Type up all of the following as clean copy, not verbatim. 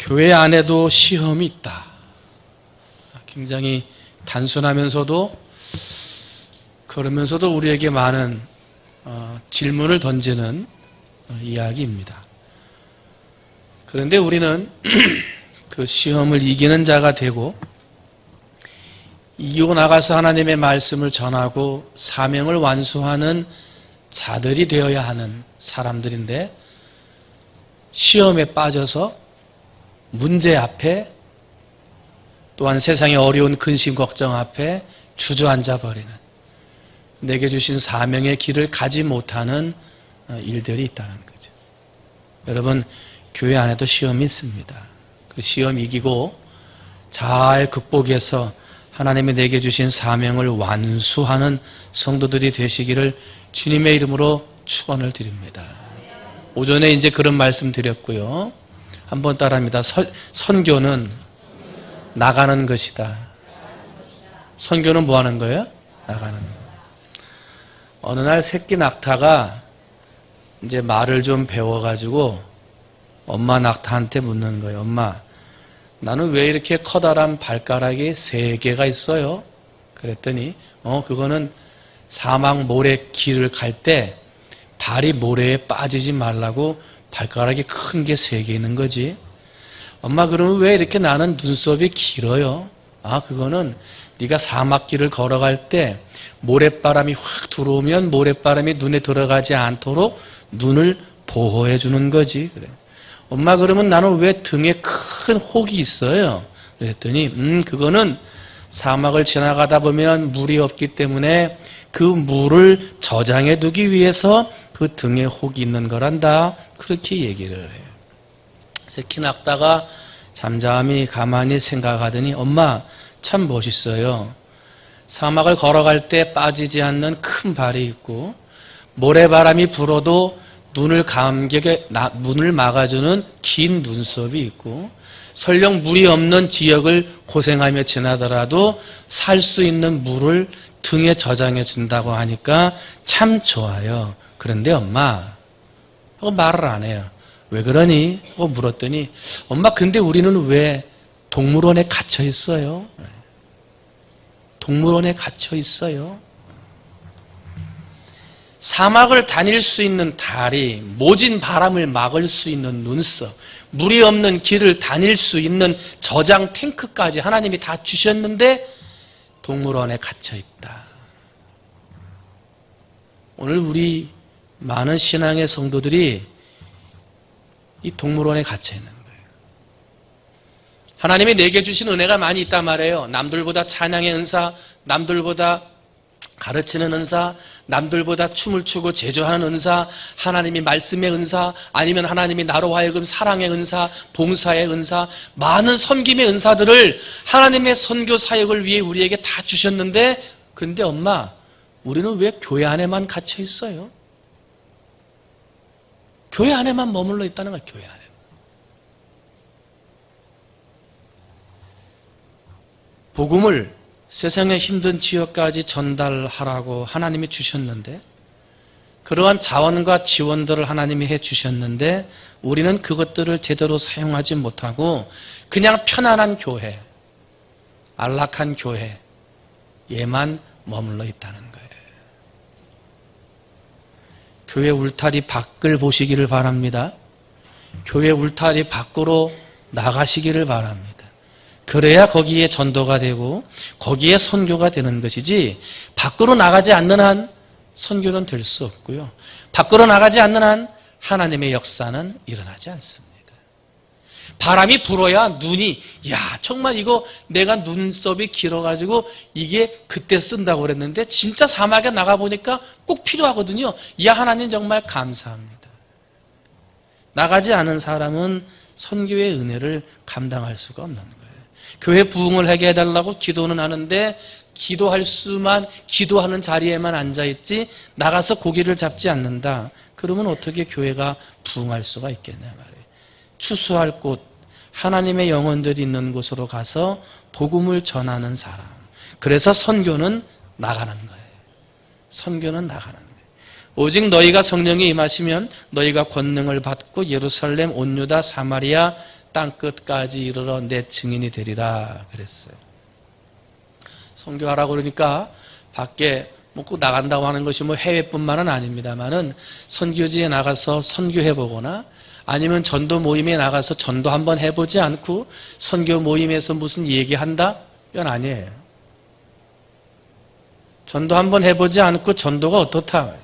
교회 안에도 시험이 있다. 굉장히 단순하면서도 그러면서도 우리에게 많은 질문을 던지는 이야기입니다. 그런데 우리는 그 시험을 이기는 자가 되고 이기고 나가서 하나님의 말씀을 전하고 사명을 완수하는 자들이 되어야 하는 사람들인데 시험에 빠져서 문제 앞에 또한 세상의 어려운 근심 걱정 앞에 주저앉아 버리는 내게 주신 사명의 길을 가지 못하는 일들이 있다는 거죠. 여러분, 교회 안에도 시험이 있습니다. 그 시험 이기고 잘 극복해서 하나님이 내게 주신 사명을 완수하는 성도들이 되시기를 주님의 이름으로 축원을 드립니다. 오전에 이제 그런 말씀 드렸고요. 한번 따라합니다. 선교는 나가는 것이다. 선교는 뭐 하는 거예요? 나가는 거. 어느 날 새끼 낙타가 이제 말을 좀 배워가지고 엄마 낙타한테 묻는 거예요. 엄마, 나는 왜 이렇게 커다란 발가락이 3개가 있어요? 그랬더니 그거는 사막 모래 길을 갈 때 발이 모래에 빠지지 말라고 발가락이 큰 게 3개 있는 거지. 엄마, 그러면 왜 이렇게 나는 눈썹이 길어요? 그거는 네가 사막길을 걸어갈 때 모래바람이 확 들어오면 모래바람이 눈에 들어가지 않도록 눈을 보호해 주는 거지. 그래. 엄마, 그러면 나는 왜 등에 큰 혹이 있어요? 그랬더니 그거는 사막을 지나가다 보면 물이 없기 때문에 그 물을 저장해 두기 위해서 그 등에 혹이 있는 거란다. 그렇게 얘기를 해요. 새끼 낙타가 잠잠히 가만히 생각하더니 엄마, 참 멋있어요. 사막을 걸어갈 때 빠지지 않는 큰 발이 있고 모래바람이 불어도 눈을 막아주는 긴 눈썹이 있고 설령 물이 없는 지역을 고생하며 지나더라도 살 수 있는 물을 등에 저장해 준다고 하니까 참 좋아요. 그런데 엄마 하고 말을 안 해요. 왜 그러니? 하고 물었더니 엄마, 근데 우리는 왜 동물원에 갇혀 있어요? 동물원에 갇혀 있어요. 사막을 다닐 수 있는 다리, 모진 바람을 막을 수 있는 눈썹, 물이 없는 길을 다닐 수 있는 저장 탱크까지 하나님이 다 주셨는데 동물원에 갇혀 있다. 오늘 우리 많은 신앙의 성도들이 이 동물원에 갇혀 있는 거예요. 하나님이 내게 주신 은혜가 많이 있단 말이에요. 남들보다 찬양의 은사, 남들보다 가르치는 은사, 남들보다 춤을 추고 제조하는 은사, 하나님이 말씀의 은사, 아니면 하나님이 나로 하여금 사랑의 은사, 봉사의 은사, 많은 섬김의 은사들을 하나님의 선교 사역을 위해 우리에게 다 주셨는데, 근데 엄마, 우리는 왜 교회 안에만 갇혀 있어요? 교회 안에만 머물러 있다는 거야, 교회 안에. 복음을 세상의 힘든 지역까지 전달하라고 하나님이 주셨는데, 그러한 자원과 지원들을 하나님이 해 주셨는데 우리는 그것들을 제대로 사용하지 못하고 그냥 편안한 교회, 안락한 교회에만 머물러 있다는 거예요. 교회 울타리 밖을 보시기를 바랍니다. 교회 울타리 밖으로 나가시기를 바랍니다. 그래야 거기에 전도가 되고 거기에 선교가 되는 것이지, 밖으로 나가지 않는 한 선교는 될 수 없고요. 밖으로 나가지 않는 한 하나님의 역사는 일어나지 않습니다. 바람이 불어야 눈이, 정말 이거 내가 눈썹이 길어가지고 이게 그때 쓴다고 그랬는데 진짜 사막에 나가보니까 꼭 필요하거든요. 하나님 정말 감사합니다. 나가지 않은 사람은 선교의 은혜를 감당할 수가 없는 거예요. 교회 부흥을 하게 해달라고 기도는 하는데 기도하는 자리에만 앉아있지 나가서 고기를 잡지 않는다. 그러면 어떻게 교회가 부흥할 수가 있겠냐 말이에요. 추수할 곳, 하나님의 영혼들이 있는 곳으로 가서 복음을 전하는 사람. 그래서 선교는 나가는 거예요. 선교는 나가는 거예요. 오직 너희가 성령이 임하시면 너희가 권능을 받고 예루살렘, 온 유다, 사마리아 땅끝까지 이르러 내 증인이 되리라 그랬어요. 선교하라고 그러니까 밖에 꼭 나간다고 하는 것이 해외뿐만은 아닙니다만은 선교지에 나가서 선교해보거나 아니면 전도 모임에 나가서 전도 한번 해보지 않고 선교 모임에서 무슨 얘기한다? 이건 아니에요. 전도 한번 해보지 않고 전도가 어떻다?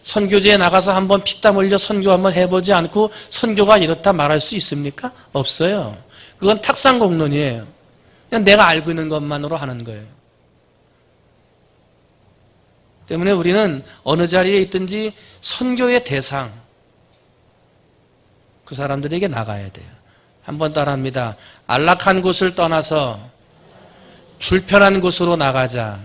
선교지에 나가서 한번 피땀 흘려 선교 한번 해보지 않고 선교가 이렇다 말할 수 있습니까? 없어요. 그건 탁상공론이에요. 그냥 내가 알고 있는 것만으로 하는 거예요. 때문에 우리는 어느 자리에 있든지 선교의 대상, 그 사람들에게 나가야 돼요. 한번 따라합니다. 안락한 곳을 떠나서 불편한 곳으로 나가자.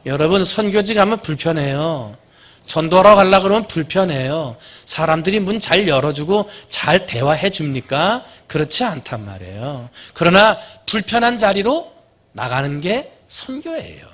여러분, 선교지 가면 불편해요. 전도하러 가려고 그러면 불편해요. 사람들이 문 잘 열어주고 잘 대화해 줍니까? 그렇지 않단 말이에요. 그러나 불편한 자리로 나가는 게 선교예요.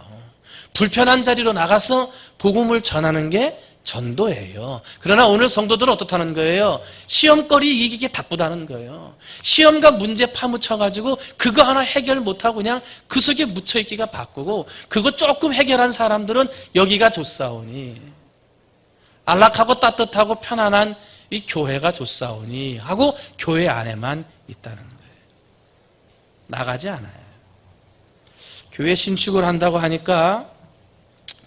불편한 자리로 나가서 복음을 전하는 게 전도예요. 그러나 오늘 성도들은 어떻다는 거예요? 시험거리 이기기 바쁘다는 거예요. 시험과 문제 파묻혀가지고 그거 하나 해결 못하고 그냥 그 속에 묻혀있기가 바쁘고 그거 조금 해결한 사람들은 여기가 좋사오니 안락하고 따뜻하고 편안한 이 교회가 좋사오니 하고 교회 안에만 있다는 거예요. 나가지 않아요. 교회 신축을 한다고 하니까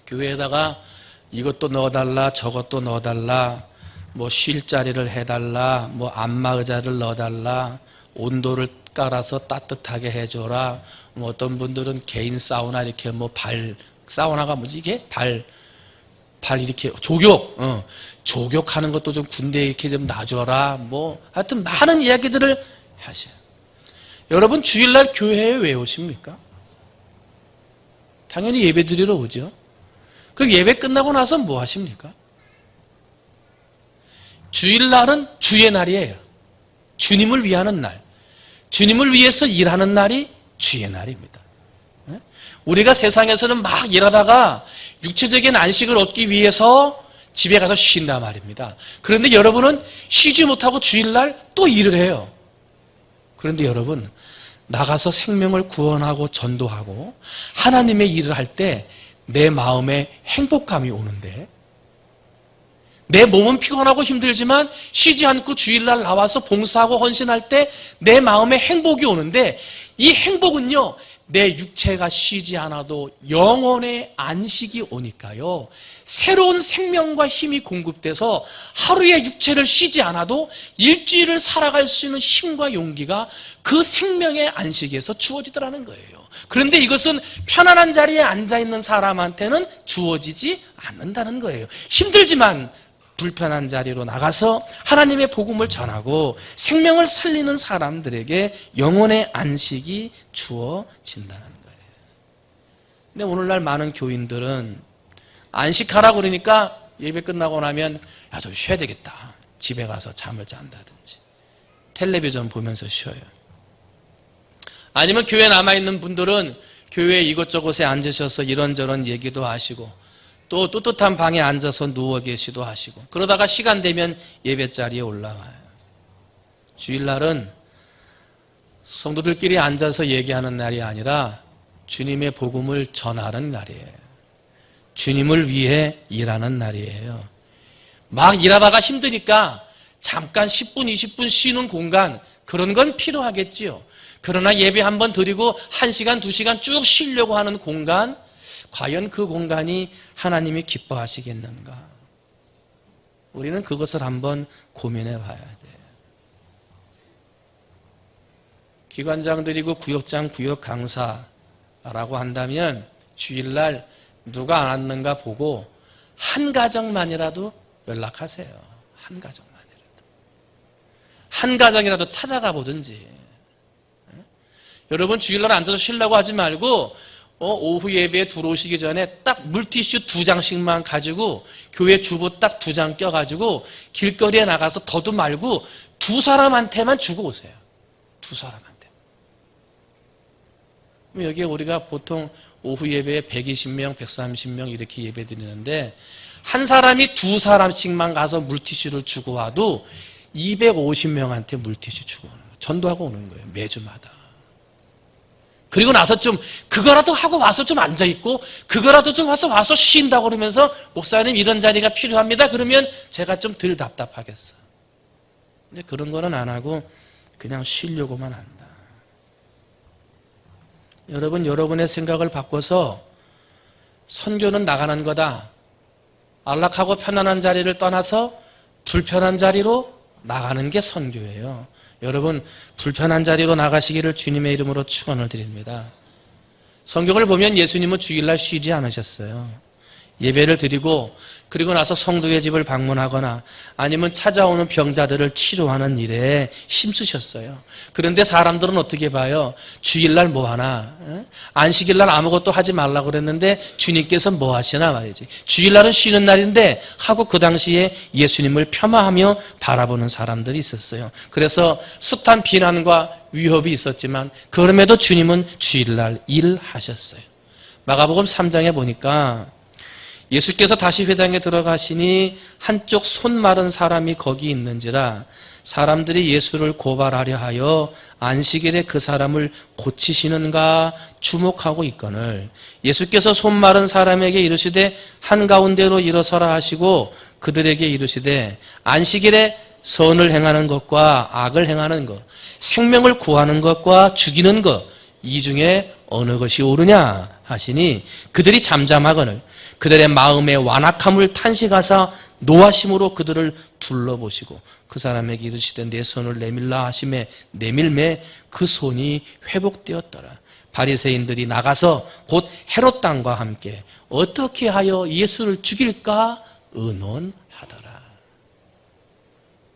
교회에다가 이것도 넣어달라 저것도 넣어달라 쉴 자리를 해달라 안마의자를 넣어달라 온도를 깔아서 따뜻하게 해줘라 어떤 분들은 개인 사우나 이렇게 사우나가 뭐지 이게? 발 이렇게 조격하는 것도 좀 군대에 이렇게 좀 놔줘라 하여튼 많은 이야기들을 하셔요. 여러분 주일날 교회에 왜 오십니까? 당연히 예배 드리러 오죠. 그럼 예배 끝나고 나서 뭐 하십니까? 주일날은 주의 날이에요. 주님을 위하는 날. 주님을 위해서 일하는 날이 주의 날입니다. 우리가 세상에서는 막 일하다가 육체적인 안식을 얻기 위해서 집에 가서 쉰단 말입니다. 그런데 여러분은 쉬지 못하고 주일날 또 일을 해요. 그런데 여러분 나가서 생명을 구원하고 전도하고 하나님의 일을 할 때 내 마음에 행복감이 오는데 내 몸은 피곤하고 힘들지만 쉬지 않고 주일날 나와서 봉사하고 헌신할 때 내 마음에 행복이 오는데 이 행복은요 내 육체가 쉬지 않아도 영혼의 안식이 오니까요 새로운 생명과 힘이 공급돼서 하루의 육체를 쉬지 않아도 일주일을 살아갈 수 있는 힘과 용기가 그 생명의 안식에서 주어지더라는 거예요. 그런데 이것은 편안한 자리에 앉아있는 사람한테는 주어지지 않는다는 거예요. 힘들지만 불편한 자리로 나가서 하나님의 복음을 전하고 생명을 살리는 사람들에게 영혼의 안식이 주어진다는 거예요. 근데 오늘날 많은 교인들은 안식하라고 그러니까 예배 끝나고 나면 좀 쉬어야 되겠다. 집에 가서 잠을 잔다든지 텔레비전 보면서 쉬어요. 아니면 교회에 남아있는 분들은 교회 이곳저곳에 앉으셔서 이런저런 얘기도 하시고 또 떳떳한 방에 앉아서 누워 계시도 하시고 그러다가 시간 되면 예배 자리에 올라와요. 주일날은 성도들끼리 앉아서 얘기하는 날이 아니라 주님의 복음을 전하는 날이에요. 주님을 위해 일하는 날이에요. 막 일하다가 힘드니까 잠깐 10분, 20분 쉬는 공간 그런 건 필요하겠지요. 그러나 예배 한번 드리고 1시간, 2시간 쭉 쉬려고 하는 공간 과연 그 공간이 하나님이 기뻐하시겠는가? 우리는 그것을 한번 고민해 봐야 돼요. 기관장들이고 구역장, 구역 강사라고 한다면 주일날 누가 안 왔는가 보고 한 가정만이라도 연락하세요. 한 가정만이라도. 한 가정이라도 찾아가 보든지. 여러분 주일날 앉아서 쉬려고 하지 말고 오후 예배에 들어오시기 전에 딱 물티슈 2장씩만 가지고 교회 주보 딱 2장 껴가지고 길거리에 나가서 더도 말고 2사람한테만 주고 오세요. 2사람한테. 여기에 우리가 보통 오후 예배에 120명, 130명 이렇게 예배 드리는데 한 사람이 2사람씩만 가서 물티슈를 주고 와도 250명한테 물티슈 주고 오는 거예요. 전도하고 오는 거예요. 매주마다. 그리고 나서 좀 그거라도 하고 와서 좀 앉아있고 그거라도 좀 와서 쉰다고 그러면서 목사님 이런 자리가 필요합니다. 그러면 제가 좀 덜 답답하겠어. 근데 그런 거는 안 하고 그냥 쉬려고만 한다. 여러분, 여러분의 생각을 바꿔서 선교는 나가는 거다. 안락하고 편안한 자리를 떠나서 불편한 자리로 나가는 게 선교예요. 여러분, 불편한 자리로 나가시기를 주님의 이름으로 축원을 드립니다. 성경을 보면 예수님은 주일날 쉬지 않으셨어요. 예배를 드리고 그리고 나서 성도의 집을 방문하거나 아니면 찾아오는 병자들을 치료하는 일에 힘쓰셨어요. 그런데 사람들은 어떻게 봐요? 주일날 뭐 하나? 안식일날 아무것도 하지 말라고 그랬는데 주님께서 뭐 하시나 말이지. 주일날은 쉬는 날인데 하고 그 당시에 예수님을 폄하하며 바라보는 사람들이 있었어요. 그래서 숱한 비난과 위협이 있었지만 그럼에도 주님은 주일날 일하셨어요. 마가복음 3장에 보니까 예수께서 다시 회당에 들어가시니 한쪽 손 마른 사람이 거기 있는지라 사람들이 예수를 고발하려 하여 안식일에 그 사람을 고치시는가 주목하고 있거늘 예수께서 손 마른 사람에게 이르시되 한가운데로 일어서라 하시고 그들에게 이르시되 안식일에 선을 행하는 것과 악을 행하는 것, 생명을 구하는 것과 죽이는 것, 이 중에 어느 것이 옳으냐 하시니 그들이 잠잠하거늘 그들의 마음의 완악함을 탄식하사 노하심으로 그들을 둘러보시고 그 사람에게 이르시되 내 손을 내밀라 하심에 내밀매 그 손이 회복되었더라. 바리새인들이 나가서 곧 헤롯 당과 함께 어떻게 하여 예수를 죽일까 의논하더라.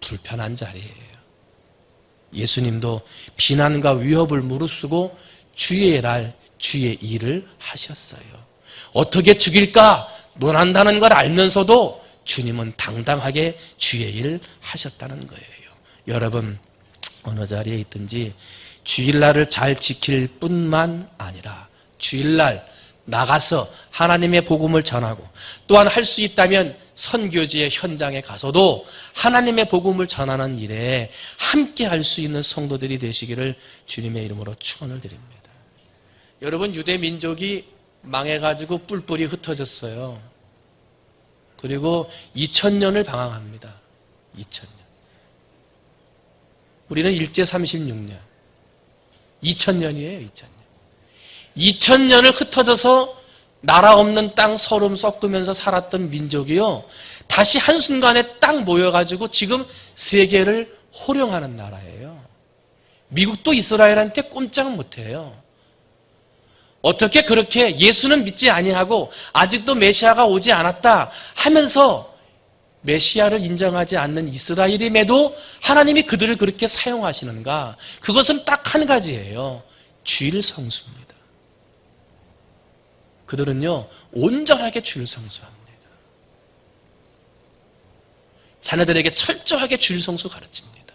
불편한 자리예요. 예수님도 비난과 위협을 무릅쓰고 주의 날 주의 일을 하셨어요. 어떻게 죽일까 논한다는 걸 알면서도 주님은 당당하게 주의 일 하셨다는 거예요. 여러분, 어느 자리에 있든지 주일날을 잘 지킬 뿐만 아니라 주일날 나가서 하나님의 복음을 전하고 또한 할 수 있다면 선교지의 현장에 가서도 하나님의 복음을 전하는 일에 함께 할 수 있는 성도들이 되시기를 주님의 이름으로 축원을 드립니다. 여러분, 유대 민족이 망해가지고 뿔뿔이 흩어졌어요. 그리고 2000년을 방황합니다. 2000년. 우리는 일제 36년. 2000년이에요, 2000년. 2000년을 흩어져서 나라 없는 땅 서름 섞으면서 살았던 민족이요. 다시 한순간에 딱 모여가지고 지금 세계를 호령하는 나라예요. 미국도 이스라엘한테 꼼짝 못해요. 어떻게 그렇게 예수는 믿지 아니하고 아직도 메시아가 오지 않았다 하면서 메시아를 인정하지 않는 이스라엘임에도 하나님이 그들을 그렇게 사용하시는가? 그것은 딱 한 가지예요. 주일 성수입니다. 그들은요, 온전하게 주일 성수합니다. 자녀들에게 철저하게 주일 성수 가르칩니다.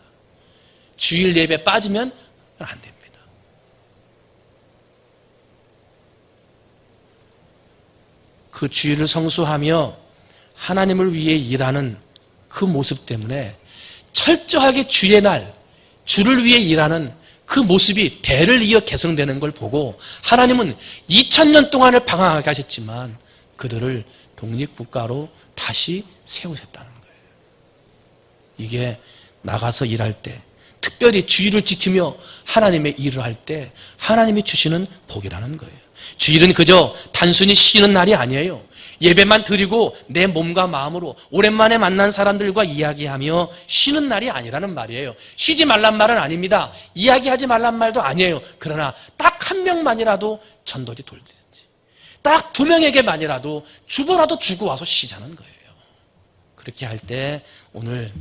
주일 예배 빠지면 안 됩니다. 그 주일을 성수하며 하나님을 위해 일하는 그 모습 때문에 철저하게 주의 날, 주를 위해 일하는 그 모습이 대를 이어 개성되는 걸 보고 하나님은 2000년 동안을 방황하게 하셨지만 그들을 독립국가로 다시 세우셨다는 거예요. 이게 나가서 일할 때, 특별히 주일을 지키며 하나님의 일을 할 때 하나님이 주시는 복이라는 거예요. 주일은 그저 단순히 쉬는 날이 아니에요. 예배만 드리고 내 몸과 마음으로 오랜만에 만난 사람들과 이야기하며 쉬는 날이 아니라는 말이에요. 쉬지 말란 말은 아닙니다. 이야기하지 말란 말도 아니에요. 그러나 딱 한 명만이라도 전도지 돌리든지 딱 2명에게만이라도 주보라도 주고 와서 쉬자는 거예요. 그렇게 할 때 오늘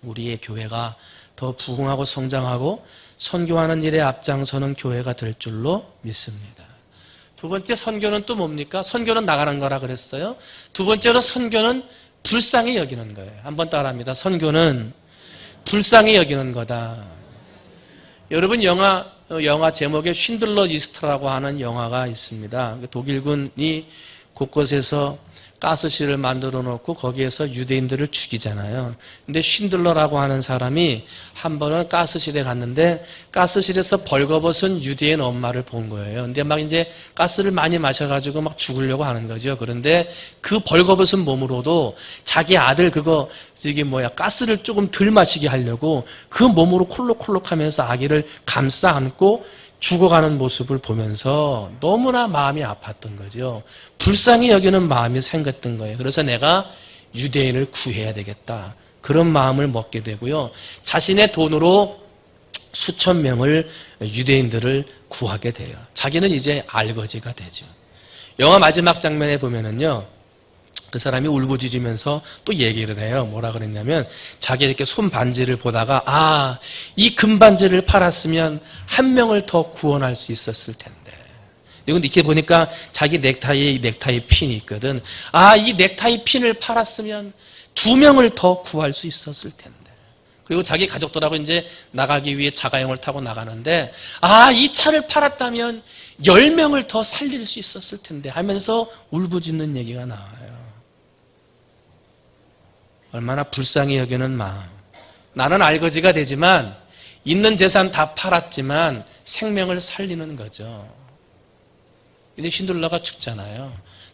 우리의 교회가 더 부흥하고 성장하고 선교하는 일에 앞장서는 교회가 될 줄로 믿습니다. 두 번째 선교는 또 뭡니까? 선교는 나가는 거라 그랬어요. 두 번째로 선교는 불쌍히 여기는 거예요. 한번 따라합니다. 선교는 불쌍히 여기는 거다. 여러분, 영화 제목에 쉰들러 리스트라고 하는 영화가 있습니다. 독일군이 곳곳에서 가스실을 만들어 놓고 거기에서 유대인들을 죽이잖아요. 근데 쉰들러라고 하는 사람이 한 번은 가스실에 갔는데 가스실에서 벌거벗은 유대인 엄마를 본 거예요. 근데 막 이제 가스를 많이 마셔가지고 막 죽으려고 하는 거죠. 그런데 그 벌거벗은 몸으로도 자기 아들 그거 가스를 조금 덜 마시게 하려고 그 몸으로 콜록콜록 하면서 아기를 감싸 안고 죽어가는 모습을 보면서 너무나 마음이 아팠던 거죠. 불쌍히 여기는 마음이 생겼던 거예요. 그래서 내가 유대인을 구해야 되겠다. 그런 마음을 먹게 되고요. 자신의 돈으로 수천 명을 유대인들을 구하게 돼요. 자기는 이제 알거지가 되죠. 영화 마지막 장면에 보면은요. 그 사람이 울부짖으면서 또 얘기를 해요. 뭐라 그랬냐면 자기 이렇게 손 반지를 보다가 이 금반지를 팔았으면 한 명을 더 구원할 수 있었을 텐데. 이건 이렇게 보니까 자기 넥타이 핀이 있거든. 이 넥타이 핀을 팔았으면 2명을 더 구할 수 있었을 텐데. 그리고 자기 가족들하고 이제 나가기 위해 자가용을 타고 나가는데 이 차를 팔았다면 10명을 더 살릴 수 있었을 텐데 하면서 울부짖는 얘기가 나와요. 얼마나 불쌍히 여기는 마음. 나는 알거지가 되지만 있는 재산 다 팔았지만 생명을 살리는 거죠. 근데 쉰들러가 죽잖아요.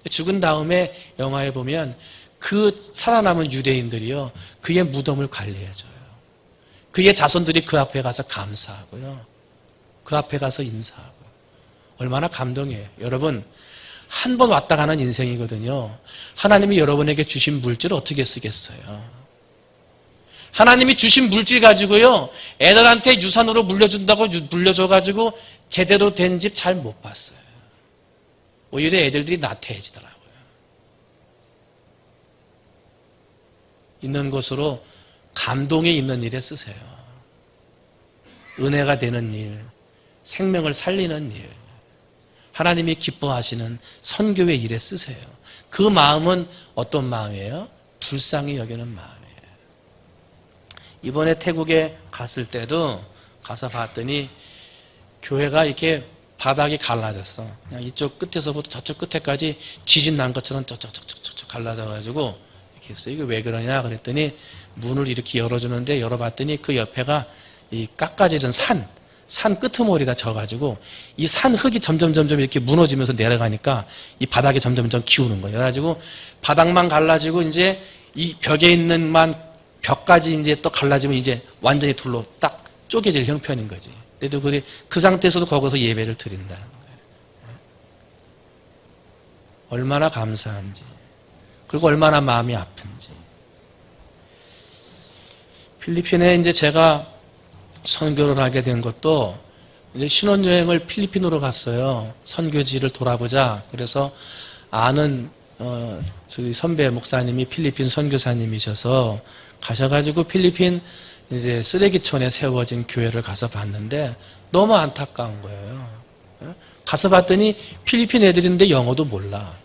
죽은 다음에 영화에 보면 그 살아남은 유대인들이요. 그의 무덤을 관리해줘요. 그의 자손들이 그 앞에 가서 감사하고요. 그 앞에 가서 인사하고. 얼마나 감동이에요. 여러분 한 번 왔다 가는 인생이거든요. 하나님이 여러분에게 주신 물질을 어떻게 쓰겠어요? 하나님이 주신 물질 가지고요. 애들한테 유산으로 물려준다고 물려줘가지고 제대로 된 집 잘 못 봤어요. 오히려 애들들이 나태해지더라고요. 있는 곳으로 감동이 있는 일에 쓰세요. 은혜가 되는 일, 생명을 살리는 일, 하나님이 기뻐하시는 선교의 일에 쓰세요. 그 마음은 어떤 마음이에요? 불쌍히 여기는 마음이에요. 이번에 태국에 갔을 때도 가서 봤더니 교회가 이렇게 바닥이 갈라졌어. 그냥 이쪽 끝에서부터 저쪽 끝에까지 지진 난 것처럼 쩍쩍쩍쩍 갈라져가지고 이렇게 했어요. 이게 왜 그러냐 그랬더니 문을 이렇게 열어주는데 열어봤더니 그 옆에가 이 깎아지른 산 끄트머리가 져가지고 이 산 흙이 점점 이렇게 무너지면서 내려가니까 이 바닥이 점점 기우는 거예요. 그래가지고 바닥만 갈라지고 이제 이 벽에 있는 벽까지 이제 또 갈라지면 이제 완전히 둘로 딱 쪼개질 형편인 거지. 그래도 그 상태에서도 거기서 예배를 드린다는 거예요. 얼마나 감사한지. 그리고 얼마나 마음이 아픈지. 필리핀에 이제 제가 선교를 하게 된 것도 이제 신혼여행을 필리핀으로 갔어요. 선교지를 돌아보자. 그래서 아는 저희 선배 목사님이 필리핀 선교사님이셔서 가셔가지고 필리핀 이제 쓰레기촌에 세워진 교회를 가서 봤는데 너무 안타까운 거예요. 가서 봤더니 필리핀 애들인데 영어도 몰라.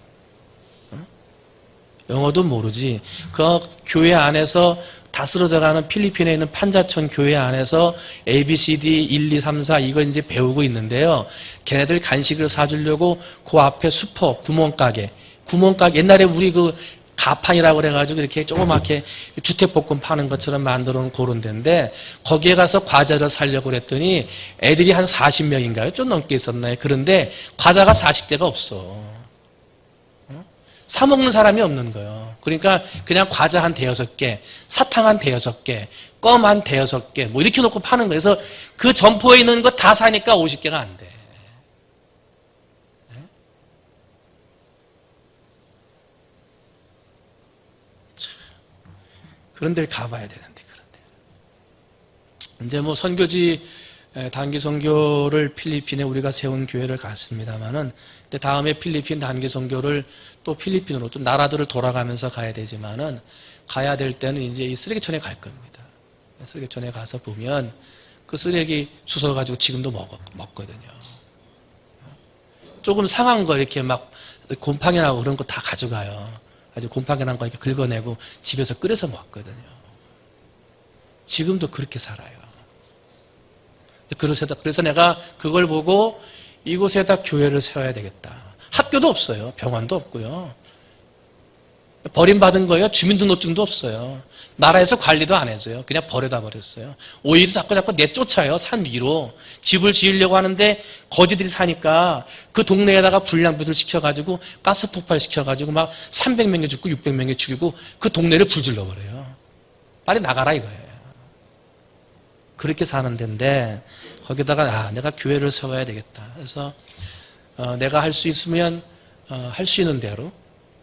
영어도 모르지. 그 교회 안에서 다 쓰러져가는 필리핀에 있는 판자촌 교회 안에서 ABCD 1, 2, 3, 4 이거 이제 배우고 있는데요. 걔네들 간식을 사주려고 그 앞에 구멍가게 옛날에 우리 가판이라고 그래가지고 이렇게 조그맣게 주택복권 파는 것처럼 만들어 놓은 그런 데인데 거기에 가서 과자를 사려고 그랬더니 애들이 한 40명인가요? 좀 넘게 있었나요? 그런데 과자가 40개가 없어. 사 먹는 사람이 없는 거예요. 그러니까 그냥 과자 한 대여섯 개, 사탕 한 대여섯 개, 껌 한 대여섯 개, 뭐 이렇게 놓고 파는 거예요. 그래서 그 점포에 있는 거 다 사니까 50개가 안 돼. 그런 데를 가봐야 되는데, 그런데. 이제 뭐 선교지, 단기 선교를 필리핀에 우리가 세운 교회를 갔습니다만은, 다음에 필리핀 단기 선교를 또 필리핀으로 또 나라들을 돌아가면서 가야 되지만은, 가야 될 때는 이제 이 쓰레기촌에 갈 겁니다. 쓰레기촌에 가서 보면 그 쓰레기 주워가지고 지금도 먹거든요. 조금 상한 거 이렇게 막 곰팡이나 그런 거 다 가져가요. 아주 곰팡이 난 거 이렇게 긁어내고 집에서 끓여서 먹거든요. 지금도 그렇게 살아요. 그래서 내가 그걸 보고 이곳에다 교회를 세워야 되겠다. 학교도 없어요. 병원도 없고요. 버림받은 거예요. 주민등록증도 없어요. 나라에서 관리도 안 해줘요. 그냥 버려다 버렸어요. 오히려 자꾸 내쫓아요. 산 위로. 집을 지으려고 하는데 거지들이 사니까 그 동네에다가 불량부들 시켜가지고 가스 폭발 시켜가지고 막 300명이 죽고 600명이 죽이고 그 동네를 불질러 버려요. 빨리 나가라 이거예요. 그렇게 사는 데인데 거기다가 내가 교회를 세워야 되겠다. 그래서 내가 할 수 있으면 할 수 있는 대로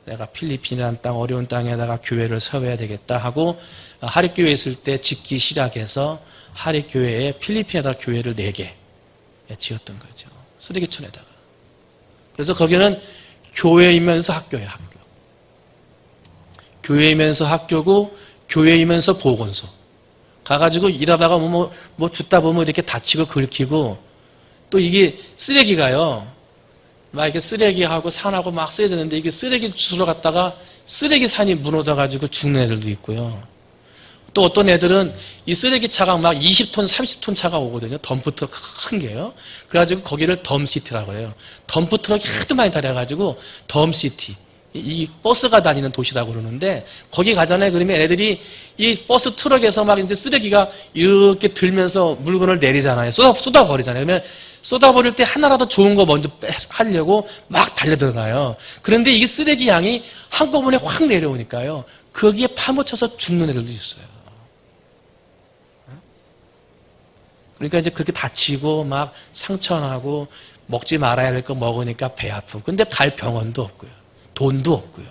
내가 필리핀이라는 땅, 어려운 땅에다가 교회를 세워야 되겠다 하고 하립교회에 있을 때 짓기 시작해서 하립교회에 필리핀에다가 교회를 4개 지었던 거죠. 쓰레기촌에다가. 그래서 거기는 교회이면서 학교예요. 학교. 교회이면서 학교고 교회이면서 보건소. 가가지고 일하다가 뭐 듣다 보면 이렇게 다치고 긁히고 또 이게 쓰레기가요. 막 이렇게 쓰레기하고 산하고 막 쓰여졌는데 이게 쓰레기 주스러 갔다가 쓰레기 산이 무너져가지고 죽는 애들도 있고요. 또 어떤 애들은 이 쓰레기 차가 막 20톤, 30톤 차가 오거든요. 덤프트럭 큰 게요. 그래가지고 거기를 덤시티라고 그래요. 덤프트럭이 하도 많이 다녀가지고 덤시티. 이 버스가 다니는 도시라고 그러는데 거기 가잖아요. 그러면 애들이 이 버스 트럭에서 막 이제 쓰레기가 이렇게 들면서 물건을 내리잖아요. 쏟아버리잖아요. 그러면 쏟아버릴 때 하나라도 좋은 거 먼저 하려고 막 달려들어가요. 그런데 이게 쓰레기 양이 한꺼번에 확 내려오니까요. 거기에 파묻혀서 죽는 애들도 있어요. 그러니까 이제 그렇게 다치고 막 상처나고 먹지 말아야 될 거 먹으니까 배 아프고 근데 갈 병원도 없고요. 돈도 없고요.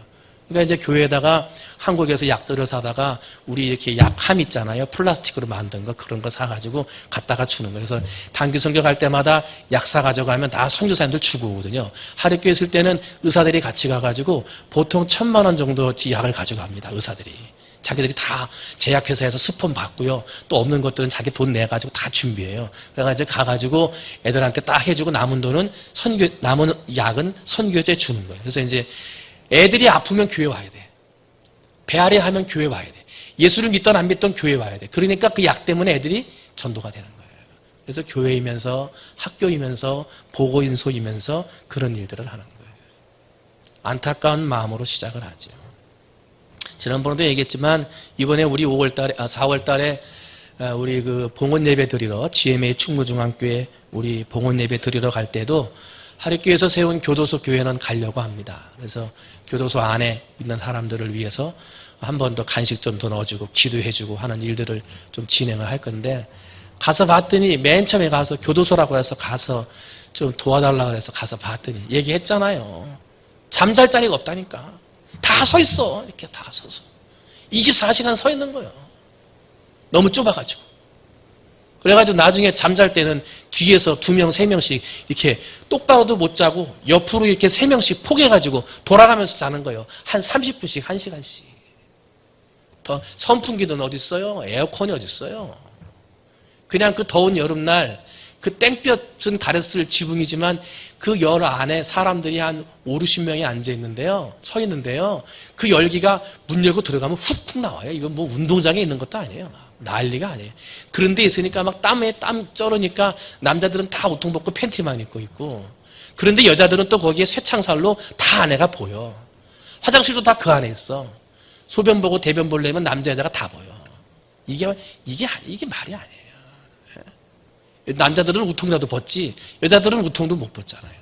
그러니까 이제 교회에다가 한국에서 약들을 사다가 우리 이렇게 약함 있잖아요. 플라스틱으로 만든 거 그런 거 사가지고 갖다가 주는 거예요. 그래서 단기 선교 갈 때마다 약 사가지고 가면 다 선교사님들 주고 오거든요. 하립교회 있을 때는 의사들이 같이 가가지고 보통 1,000만 원 정도치 약을 가지고 갑니다. 의사들이. 자기들이 다 제약회사에서 스폰 받고요. 또 없는 것들은 자기 돈 내가지고 다 준비해요. 그래가지고 가가지고 애들한테 딱 해주고 남은 돈은 남은 약은 선교제에 주는 거예요. 그래서 이제 애들이 아프면 교회 와야 돼. 배앓이 하면 교회 와야 돼. 예수를 믿던 안 믿던 교회 와야 돼. 그러니까 그 약 때문에 애들이 전도가 되는 거예요. 그래서 교회이면서 학교이면서 보건소이면서 그런 일들을 하는 거예요. 안타까운 마음으로 시작을 하죠. 지난번에도 얘기했지만 이번에 우리 4월 달에 우리 그 봉헌 예배 드리러 GMA 충무중앙교회 우리 봉헌 예배 드리러 갈 때도 하립교회에서 세운 교도소 교회는 가려고 합니다. 그래서 교도소 안에 있는 사람들을 위해서 한 번 더 간식 좀 더 넣어주고 기도해주고 하는 일들을 좀 진행을 할 건데 가서 봤더니 맨 처음에 가서 교도소라고 해서 가서 좀 도와달라고 해서 가서 봤더니 얘기했잖아요. 잠잘 자리가 없다니까. 다 서 있어. 이렇게 다 서서. 24시간 서 있는 거예요. 너무 좁아가지고. 그래가지고 나중에 잠잘 때는 뒤에서 2명, 3명씩 이렇게 똑바로도 못 자고 옆으로 이렇게 3명씩 포개가지고 돌아가면서 자는 거예요. 한 30분씩, 1시간씩. 더 선풍기는 어디 있어요? 에어컨이 어디 있어요? 그냥 그 더운 여름날 그 땡볕은 가렸을 지붕이지만 그 열 안에 사람들이 한 5, 60명이 앉아있는데요. 서 있는데요. 그 열기가 문 열고 들어가면 훅훅 나와요. 이건 뭐 운동장에 있는 것도 아니에요. 난리가 아니에요. 그런 데 있으니까 막 땀에 땀 쩔으니까 남자들은 다 우통 벗고 팬티만 입고 있고 그런데 여자들은 또 거기에 쇠창살로 다 안에가 보여. 화장실도 다 그 안에 있어. 소변 보고 대변 보려면 남자 여자가 다 보여. 이게 말이 아니에요. 남자들은 우통이라도 벗지 여자들은 우통도 못 벗잖아요.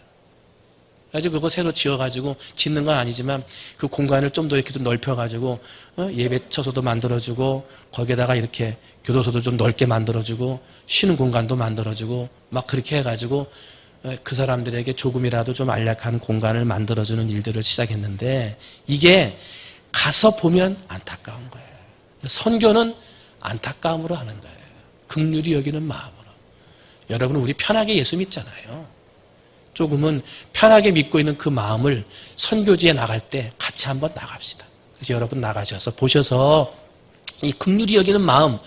그래서 그거 새로 지어가지고 짓는 건 아니지만 그 공간을 좀 더 이렇게 좀 넓혀가지고 예배처소도 만들어주고 거기에다가 이렇게 교도소도 좀 넓게 만들어주고 쉬는 공간도 만들어주고 막 그렇게 해가지고 그 사람들에게 조금이라도 좀 안락한 공간을 만들어주는 일들을 시작했는데 이게 가서 보면 안타까운 거예요. 선교는 안타까움으로 하는 거예요. 긍휼히 여기는 마음으로. 여러분은 우리 편하게 예수 믿잖아요. 조금은 편하게 믿고 있는 그 마음을 선교지에 나갈 때 같이 한번 나갑시다. 그래서 여러분 나가셔서 보셔서 이 긍휼히 여기는 마음,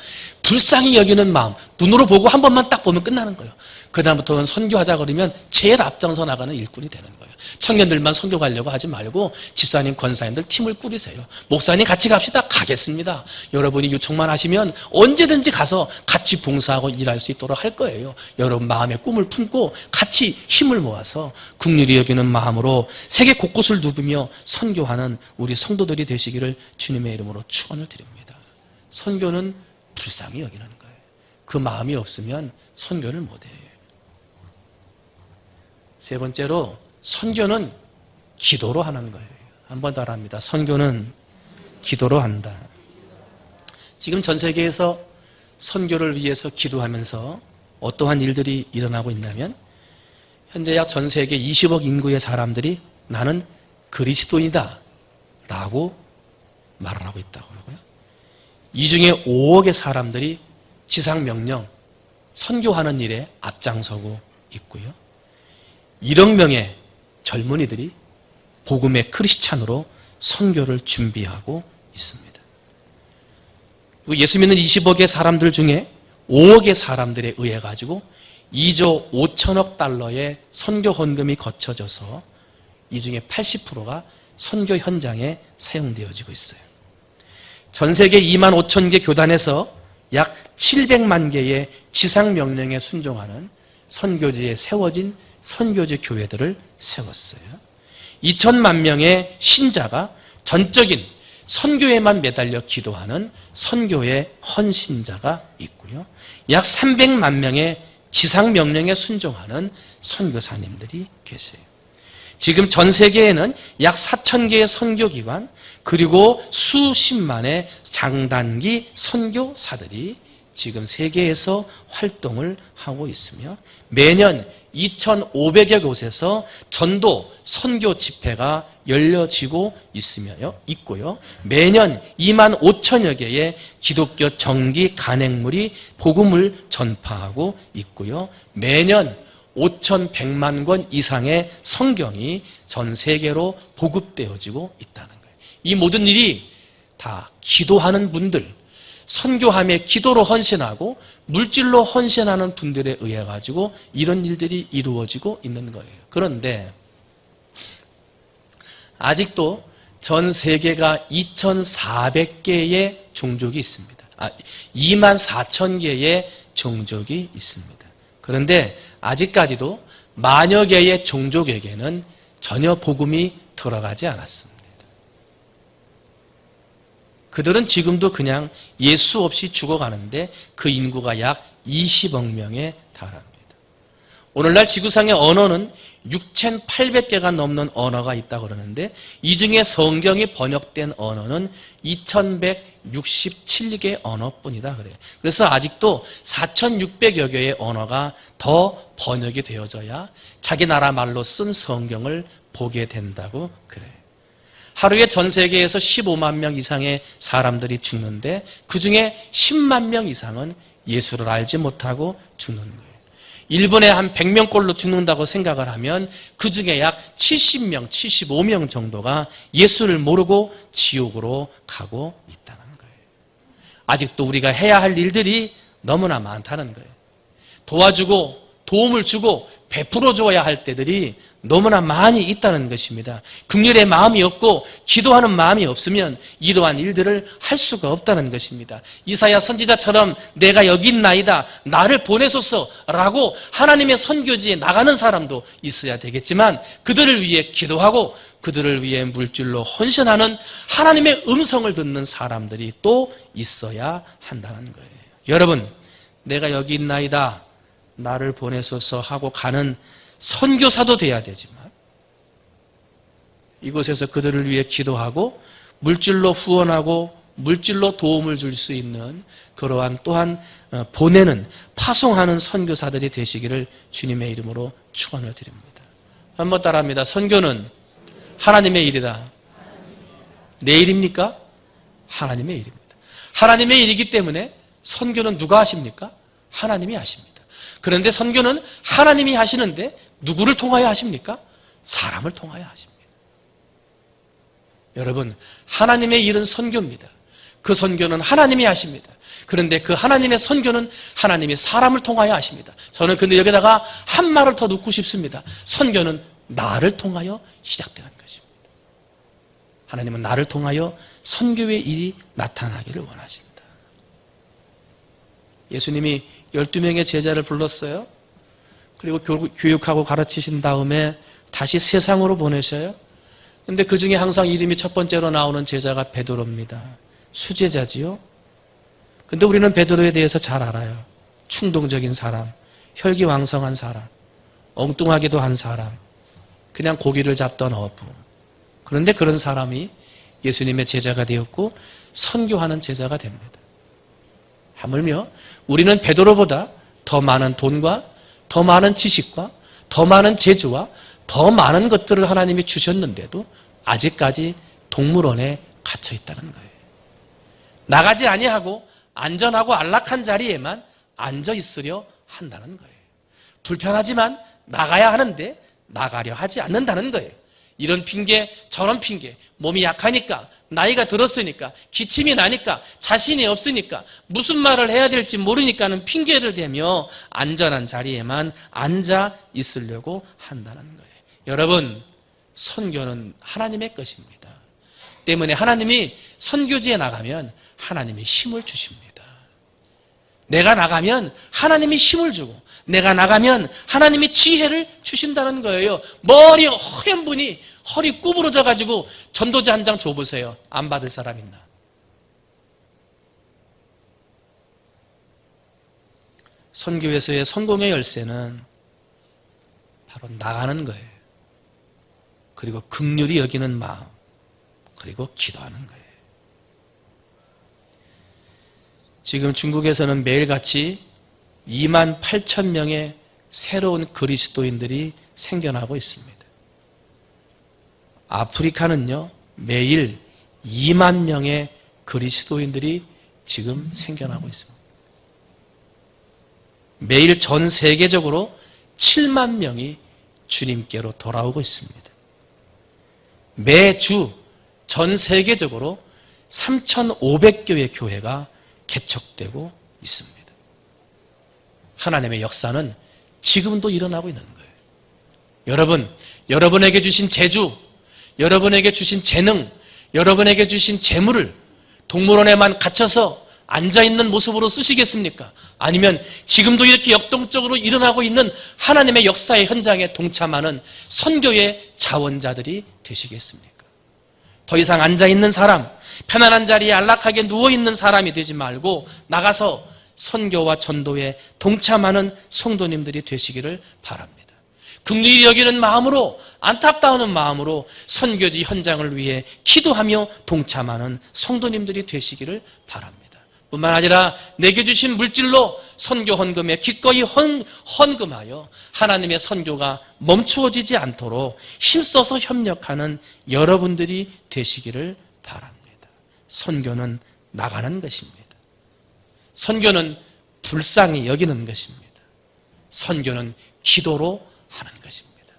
불쌍히 여기는 마음, 눈으로 보고 한 번만 딱 보면 끝나는 거예요. 그 다음부터는 선교하자 그러면 제일 앞장서 나가는 일꾼이 되는 거예요. 청년들만 선교 가려고 하지 말고 집사님, 권사님들 팀을 꾸리세요. 목사님 같이 갑시다. 가겠습니다. 여러분이 요청만 하시면 언제든지 가서 같이 봉사하고 일할 수 있도록 할 거예요. 여러분 마음의 꿈을 품고 같이 힘을 모아서 긍휼히 여기는 마음으로 세계 곳곳을 누비며 선교하는 우리 성도들이 되시기를 주님의 이름으로 축원을 드립니다. 선교는 불쌍히 여기는 거예요. 그 마음이 없으면 선교를 못해요. 세 번째로 선교는 기도로 하는 거예요. 한 번 더 합니다. 선교는 기도로 한다. 지금 전 세계에서 선교를 위해서 기도하면서 어떠한 일들이 일어나고 있냐면 현재 약 전 세계 20억 인구의 사람들이 나는 그리스도인이다 라고 말을 하고 있다고 그러고요. 이 중에 5억의 사람들이 지상명령, 선교하는 일에 앞장서고 있고요. 1억 명의 젊은이들이 복음의 크리스찬으로 선교를 준비하고 있습니다. 예수 믿는 20억의 사람들 중에 5억의 사람들에 의해 가지고 2조 5천억 달러의 선교 헌금이 거쳐져서 이 중에 80%가 선교 현장에 사용되어지고 있어요. 전 세계 2만 5천 개 교단에서 약 700만 개의 지상 명령에 순종하는 선교지에 세워진 선교지 교회들을 세웠어요. 2천만 명의 신자가 전적인 선교에만 매달려 기도하는 선교의 헌신자가 있고요. 약 300만 명의 지상 명령에 순종하는 선교사님들이 계세요. 지금 전 세계에는 약 4천 개의 선교기관 그리고 수십만의 장단기 선교사들이 지금 세계에서 활동을 하고 있으며 매년 2,500여 곳에서 전도 선교 집회가 열려지고 있고요. 매년 2만 5천여 개의 기독교 정기 간행물이 복음을 전파하고 있고요. 매년 5,100만 권 이상의 성경이 전 세계로 보급되어지고 있다는 거예요. 이 모든 일이 다 기도하는 분들, 선교함에 기도로 헌신하고 물질로 헌신하는 분들에 의해 가지고 이런 일들이 이루어지고 있는 거예요. 그런데 아직도 전 세계가 2,400개의 종족이 있습니다. 2만 4천 개의 종족이 있습니다. 그런데 아직까지도 만여 개의 종족에게는 전혀 복음이 들어가지 않았습니다. 그들은 지금도 그냥 예수 없이 죽어가는데 그 인구가 약 20억 명에 달합니다. 오늘날 지구상의 언어는 6,800개가 넘는 언어가 있다고 그러는데 이 중에 성경이 번역된 언어는 2,167개 언어뿐이다 그래요. 그래서 아직도 4,600여 개의 언어가 더 번역이 되어져야 자기 나라 말로 쓴 성경을 보게 된다고 그래요. 하루에 전 세계에서 15만 명 이상의 사람들이 죽는데 그중에 10만 명 이상은 예수를 알지 못하고 죽는 거예요. 일본에 한 100명꼴로 죽는다고 생각을 하면 그중에 약 70명, 75명 정도가 예수를 모르고 지옥으로 가고 있다는 거예요. 아직도 우리가 해야 할 일들이 너무나 많다는 거예요. 도와주고 도움을 주고 베풀어 줘야 할 때들이 너무나 많이 있다는 것입니다. 긍휼의 마음이 없고 기도하는 마음이 없으면 이러한 일들을 할 수가 없다는 것입니다. 이사야 선지자처럼 내가 여기 있나이다 나를 보내소서라고 하나님의 선교지에 나가는 사람도 있어야 되겠지만 그들을 위해 기도하고 그들을 위해 물질로 헌신하는 하나님의 음성을 듣는 사람들이 또 있어야 한다는 거예요. 여러분, 내가 여기 있나이다 나를 보내소서 하고 가는 선교사도 돼야 되지만 이곳에서 그들을 위해 기도하고 물질로 후원하고 물질로 도움을 줄 수 있는 그러한 또한 보내는 파송하는 선교사들이 되시기를 주님의 이름으로 축원을 드립니다. 한번 따라합니다. 선교는 하나님의 일이다. 내 일입니까? 하나님의 일입니다. 하나님의 일이기 때문에 선교는 누가 하십니까? 하나님이 하십니다. 그런데 선교는 하나님이 하시는데 누구를 통하여 하십니까? 사람을 통하여 하십니다. 여러분, 하나님의 일은 선교입니다. 그 선교는 하나님이 하십니다. 그런데 그 하나님의 선교는 하나님이 사람을 통하여 하십니다. 저는 근데 여기다가 한 말을 더 넣고 싶습니다. 선교는 나를 통하여 시작되는 것입니다. 하나님은 나를 통하여 선교의 일이 나타나기를 원하신다. 예수님이 12명의 제자를 불렀어요. 그리고 교육하고 가르치신 다음에 다시 세상으로 보내셔요. 근데 그 중에 항상 이름이 첫 번째로 나오는 제자가 베드로입니다. 수제자지요. 근데 우리는 베드로에 대해서 잘 알아요. 충동적인 사람, 혈기왕성한 사람, 엉뚱하기도 한 사람, 그냥 고기를 잡던 어부. 그런데 그런 사람이 예수님의 제자가 되었고 선교하는 제자가 됩니다. 하물며 우리는 베드로보다 더 많은 돈과 더 많은 지식과 더 많은 재주와 더 많은 것들을 하나님이 주셨는데도 아직까지 동물원에 갇혀 있다는 거예요. 나가지 아니하고 안전하고 안락한 자리에만 앉아 있으려 한다는 거예요. 불편하지만 나가야 하는데 나가려 하지 않는다는 거예요. 이런 핑계 저런 핑계, 몸이 약하니까, 나이가 들었으니까, 기침이 나니까, 자신이 없으니까, 무슨 말을 해야 될지 모르니까는 핑계를 대며 안전한 자리에만 앉아 있으려고 한다는 거예요. 여러분, 선교는 하나님의 것입니다. 때문에 하나님이 선교지에 나가면 하나님이 힘을 주십니다. 내가 나가면 하나님이 힘을 주고 내가 나가면 하나님이 지혜를 주신다는 거예요. 머리 허연 분이 허리 구부러져 가지고 전도지 한 장 줘보세요. 안 받을 사람 있나? 선교에서의 성공의 열쇠는 바로 나가는 거예요. 그리고 긍휼히 여기는 마음, 그리고 기도하는 거예요. 지금 중국에서는 매일같이 2만 8천 명의 새로운 그리스도인들이 생겨나고 있습니다. 아프리카는요, 매일 2만 명의 그리스도인들이 지금 생겨나고 있습니다. 매일 전 세계적으로 7만 명이 주님께로 돌아오고 있습니다. 매주 전 세계적으로 3,500개의 교회가 개척되고 있습니다. 하나님의 역사는 지금도 일어나고 있는 거예요. 여러분, 여러분에게 주신 재주, 여러분에게 주신 재능, 여러분에게 주신 재물을 동물원에만 갇혀서 앉아있는 모습으로 쓰시겠습니까? 아니면 지금도 이렇게 역동적으로 일어나고 있는 하나님의 역사의 현장에 동참하는 선교의 자원자들이 되시겠습니까? 더 이상 앉아있는 사람, 편안한 자리에 안락하게 누워있는 사람이 되지 말고 나가서 선교와 전도에 동참하는 성도님들이 되시기를 바랍니다. 긍휼히 여기는 마음으로, 안타까운 마음으로 선교지 현장을 위해 기도하며 동참하는 성도님들이 되시기를 바랍니다. 뿐만 아니라 내게 주신 물질로 선교 헌금에 기꺼이 헌금하여 하나님의 선교가 멈추어지지 않도록 힘써서 협력하는 여러분들이 되시기를 바랍니다. 선교는 나가는 것입니다. 선교는 불쌍히 여기는 것입니다. 선교는 기도로 하는 것입니다.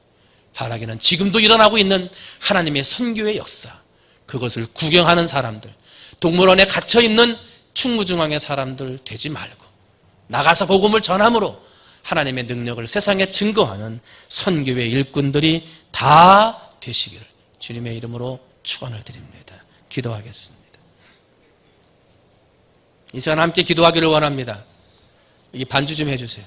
바라기는 지금도 일어나고 있는 하나님의 선교의 역사, 그것을 구경하는 사람들, 동물원에 갇혀있는 충무중앙의 사람들 되지 말고 나가서 복음을 전함으로 하나님의 능력을 세상에 증거하는 선교의 일꾼들이 다 되시기를 주님의 이름으로 축원을 드립니다. 기도하겠습니다. 이 시간 함께 기도하기를 원합니다. 여기 반주 좀 해주세요.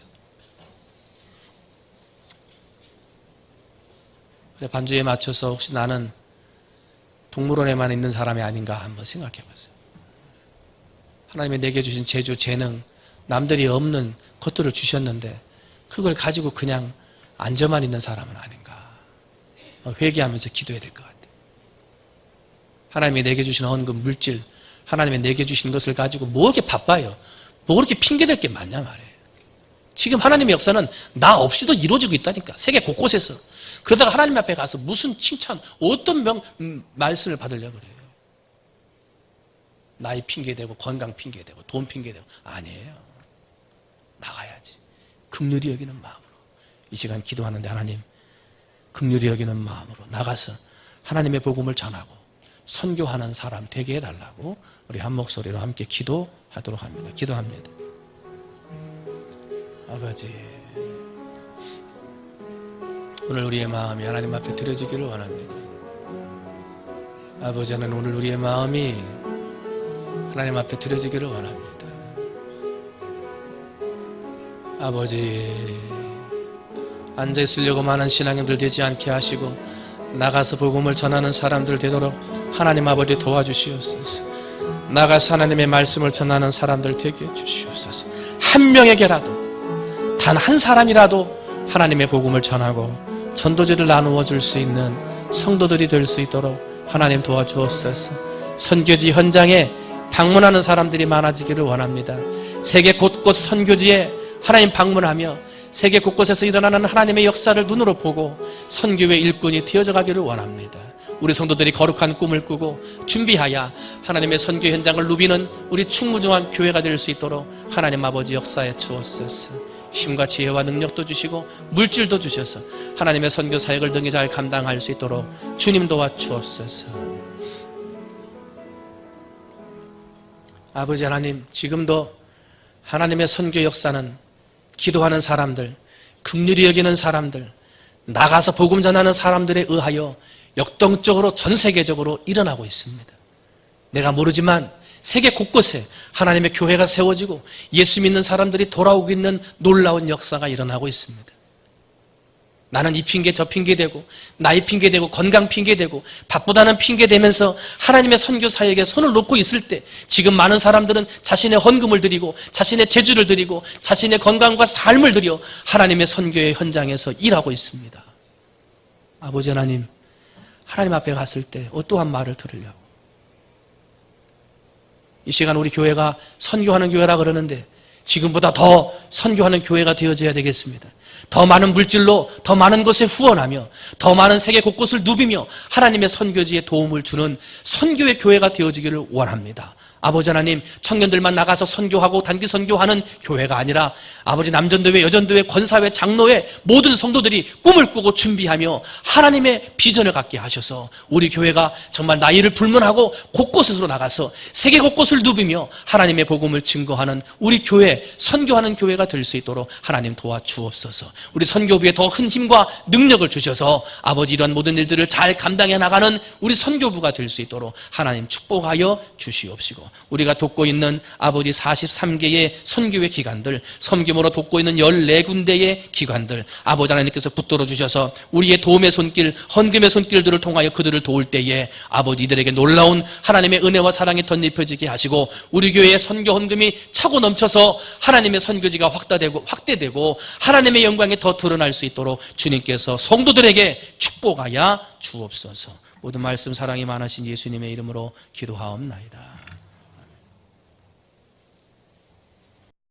그래, 반주에 맞춰서 혹시 나는 동물원에만 있는 사람이 아닌가 한번 생각해 보세요. 하나님이 내게 주신 재주, 재능, 남들이 없는 것들을 주셨는데 그걸 가지고 그냥 앉아만 있는 사람은 아닌가. 회개하면서 기도해야 될 것 같아요. 하나님이 내게 주신 헌금, 물질, 하나님이 내게 주신 것을 가지고 뭐 이렇게 바빠요. 뭐 그렇게 핑계댈 게 많냐 말이에요. 지금 하나님의 역사는 나 없이도 이루어지고 있다니까. 세계 곳곳에서. 그러다가 하나님 앞에 가서 무슨 칭찬, 어떤 말씀을 받으려고 그래요. 나이 핑계대고 건강 핑계대고 돈 핑계대고 아니에요. 나가야지. 긍휼히 여기는 마음으로 이 시간 기도하는데 하나님 긍휼히 여기는 마음으로 나가서 하나님의 복음을 전하고 선교하는 사람 되게 해달라고 우리 한 목소리로 함께 기도하도록 합니다. 기도합니다. 아버지, 오늘 우리의 마음이 하나님 앞에 드려지기를 원합니다. 아버지, 하나님, 오늘 우리의 마음이 하나님 앞에 드려지기를 원합니다. 아버지, 앉아있으려고 하는 신앙인들 되지 않게 하시고 나가서 복음을 전하는 사람들 되도록 하나님 아버지 도와주시옵소서. 나가서 하나님의 말씀을 전하는 사람들 되게 해주시옵소서. 한 명에게라도, 단 한 사람이라도 하나님의 복음을 전하고 전도지를 나누어 줄 수 있는 성도들이 될 수 있도록 하나님 도와주옵소서. 선교지 현장에 방문하는 사람들이 많아지기를 원합니다. 세계 곳곳 선교지에 하나님 방문하며 세계 곳곳에서 일어나는 하나님의 역사를 눈으로 보고 선교의 일꾼이 되어져 가기를 원합니다. 우리 성도들이 거룩한 꿈을 꾸고 준비하여 하나님의 선교 현장을 누비는 우리 충무중앙 교회가 될 수 있도록 하나님 아버지 역사에 주옵소서. 힘과 지혜와 능력도 주시고 물질도 주셔서 하나님의 선교 사역을 등에 잘 감당할 수 있도록 주님 도와주옵소서. 아버지 하나님, 지금도 하나님의 선교 역사는 기도하는 사람들, 긍휼히 여기는 사람들, 나가서 복음 전하는 사람들에 의하여 역동적으로 전 세계적으로 일어나고 있습니다. 내가 모르지만 세계 곳곳에 하나님의 교회가 세워지고 예수 믿는 사람들이 돌아오고 있는 놀라운 역사가 일어나고 있습니다. 나는 이 핑계 저 핑계 대고 나이 핑계 대고 건강 핑계 대고 바쁘다는 핑계 대면서 하나님의 선교 사역에 손을 놓고 있을 때 지금 많은 사람들은 자신의 헌금을 드리고 자신의 재주를 드리고 자신의 건강과 삶을 드려 하나님의 선교의 현장에서 일하고 있습니다. 아버지 하나님, 하나님 앞에 갔을 때 어떠한 말을 들으려고? 이 시간 우리 교회가 선교하는 교회라 그러는데 지금보다 더 선교하는 교회가 되어져야 되겠습니다. 더 많은 물질로 더 많은 곳에 후원하며 더 많은 세계 곳곳을 누비며 하나님의 선교지에 도움을 주는 선교의 교회가 되어지기를 원합니다. 아버지 하나님, 청년들만 나가서 선교하고 단기 선교하는 교회가 아니라 아버지 남전도회, 여전도회, 권사회, 장로회 모든 성도들이 꿈을 꾸고 준비하며 하나님의 비전을 갖게 하셔서 우리 교회가 정말 나이를 불문하고 곳곳으로 나가서 세계 곳곳을 누비며 하나님의 복음을 증거하는 우리 교회, 선교하는 교회가 될 수 있도록 하나님 도와주옵소서. 우리 선교부에 더 큰 힘과 능력을 주셔서 아버지 이런 모든 일들을 잘 감당해 나가는 우리 선교부가 될 수 있도록 하나님 축복하여 주시옵시고, 우리가 돕고 있는 아버지 43개의 선교회 기관들, 섬김으로 돕고 있는 14군데의 기관들, 아버지 하나님께서 붙들어 주셔서 우리의 도움의 손길, 헌금의 손길들을 통하여 그들을 도울 때에 아버지 이들에게 놀라운 하나님의 은혜와 사랑이 덧입혀지게 하시고 우리 교회의 선교 헌금이 차고 넘쳐서 하나님의 선교지가 확대되고 하나님의 영광이 더 드러날 수 있도록 주님께서 성도들에게 축복하여 주옵소서. 모든 말씀 사랑이 많으신 예수님의 이름으로 기도하옵나이다.